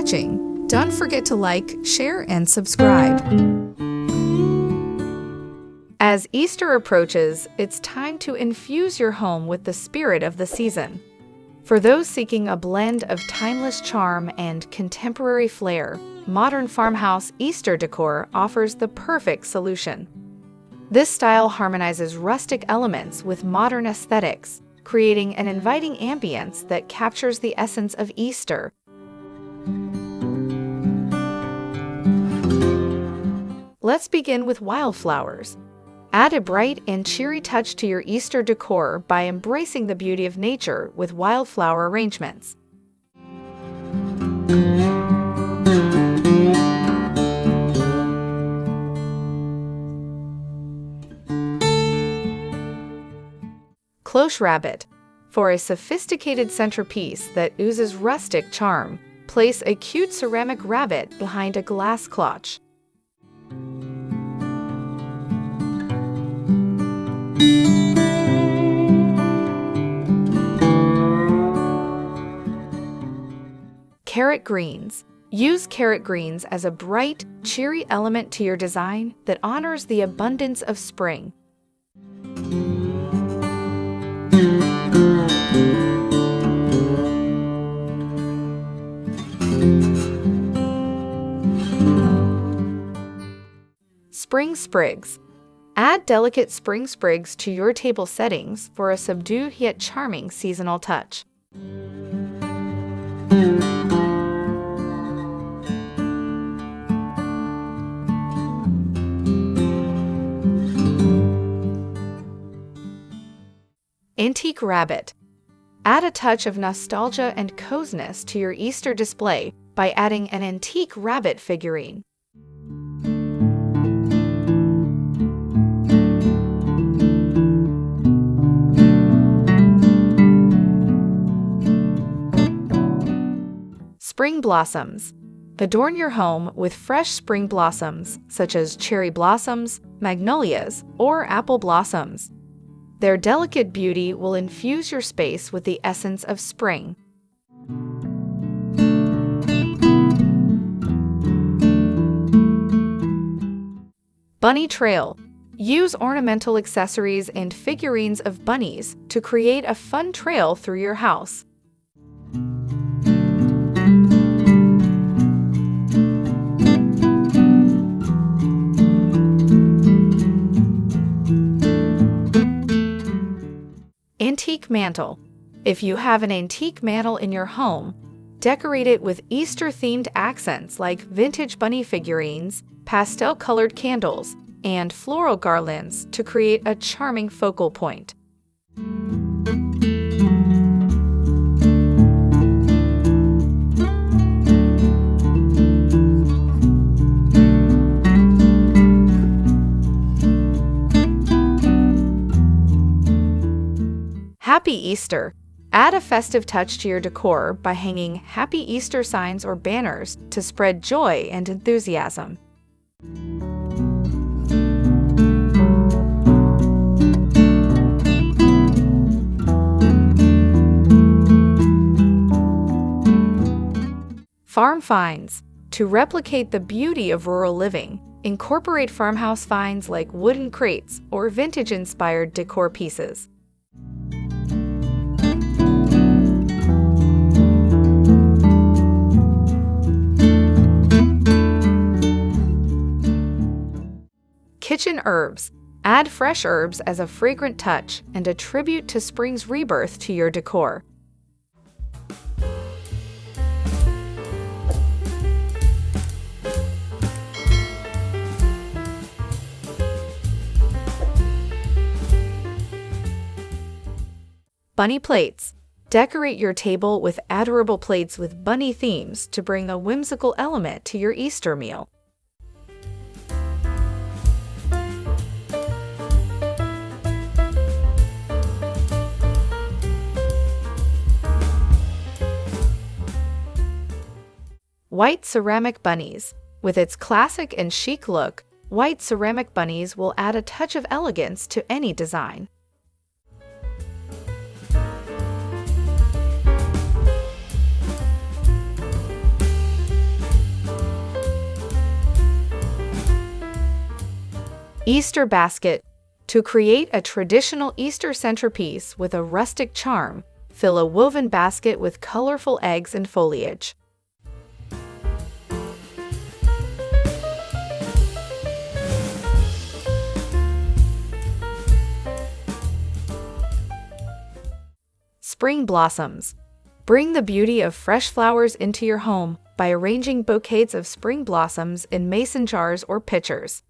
watching. Don't forget to like, share, and subscribe. As Easter approaches, it's time to infuse your home with the spirit of the season. For those seeking a blend of timeless charm and contemporary flair, modern farmhouse Easter decor offers the perfect solution. This style harmonizes rustic elements with modern aesthetics, creating an inviting ambience that captures the essence of Easter. Let's begin with wildflowers. Add a bright and cheery touch to your Easter decor by embracing the beauty of nature with wildflower arrangements. Cloche rabbit. For a sophisticated centerpiece that oozes rustic charm, place a cute ceramic rabbit behind a glass cloche. Carrot greens. Use carrot greens as a bright, cheery element to your design that honors the abundance of spring. Spring sprigs. Add delicate spring sprigs to your table settings for a subdued yet charming seasonal touch. Antique rabbit. Add a touch of nostalgia and coziness to your Easter display by adding an antique rabbit figurine. Spring blossoms. Adorn your home with fresh spring blossoms, such as cherry blossoms, magnolias, or apple blossoms. Their delicate beauty will infuse your space with the essence of spring. Bunny trail. Use ornamental accessories and figurines of bunnies to create a fun trail through your house. Antique mantle. If you have an antique mantle in your home, decorate it with Easter-themed accents like vintage bunny figurines, pastel-colored candles, and floral garlands to create a charming focal point. Happy Easter! Add a festive touch to your decor by hanging Happy Easter signs or banners to spread joy and enthusiasm. Farm finds. To replicate the beauty of rural living, incorporate farmhouse finds like wooden crates or vintage-inspired decor pieces. Kitchen herbs. Add fresh herbs as a fragrant touch and a tribute to spring's rebirth to your decor. Bunny plates. Decorate your table with adorable plates with bunny themes to bring a whimsical element to your Easter meal. White ceramic bunnies. With its classic and chic look, white ceramic bunnies will add a touch of elegance to any design. Easter basket. To create a traditional Easter centerpiece with a rustic charm, fill a woven basket with colorful eggs and foliage. Spring blossoms. Bring the beauty of fresh flowers into your home by arranging bouquets of spring blossoms in mason jars or pitchers.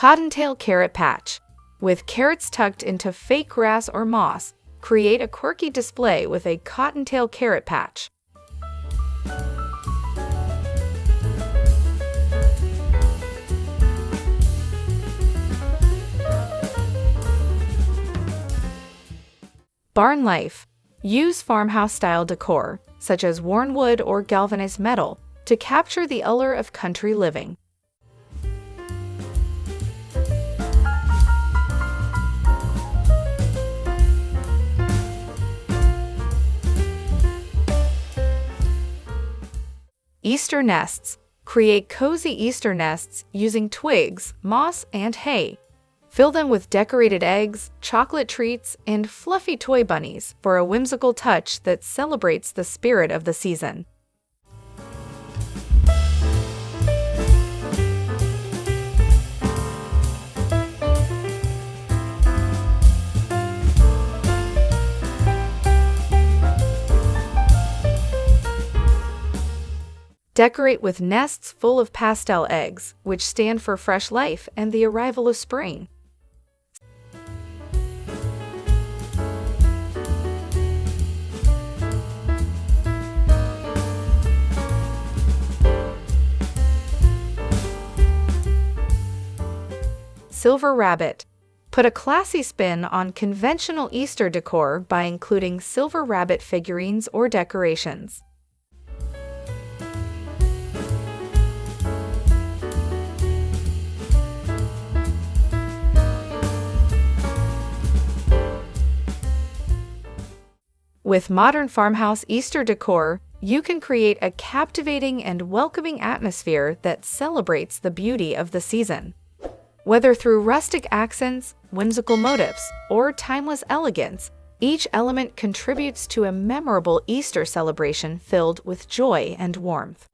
Cottontail carrot patch. With carrots tucked into fake grass or moss, create a quirky display with a cottontail carrot patch. Barn life. Use farmhouse-style decor, such as worn wood or galvanized metal, to capture the allure of country living. Easter nests. Create cozy Easter nests using twigs, moss, and hay. Fill them with decorated eggs, chocolate treats, and fluffy toy bunnies for a whimsical touch that celebrates the spirit of the season. Decorate with nests full of pastel eggs, which stand for fresh life and the arrival of spring. Silver rabbit. Put a classy spin on conventional Easter decor by including silver rabbit figurines or decorations. With modern farmhouse Easter decor, you can create a captivating and welcoming atmosphere that celebrates the beauty of the season. Whether through rustic accents, whimsical motifs, or timeless elegance, each element contributes to a memorable Easter celebration filled with joy and warmth.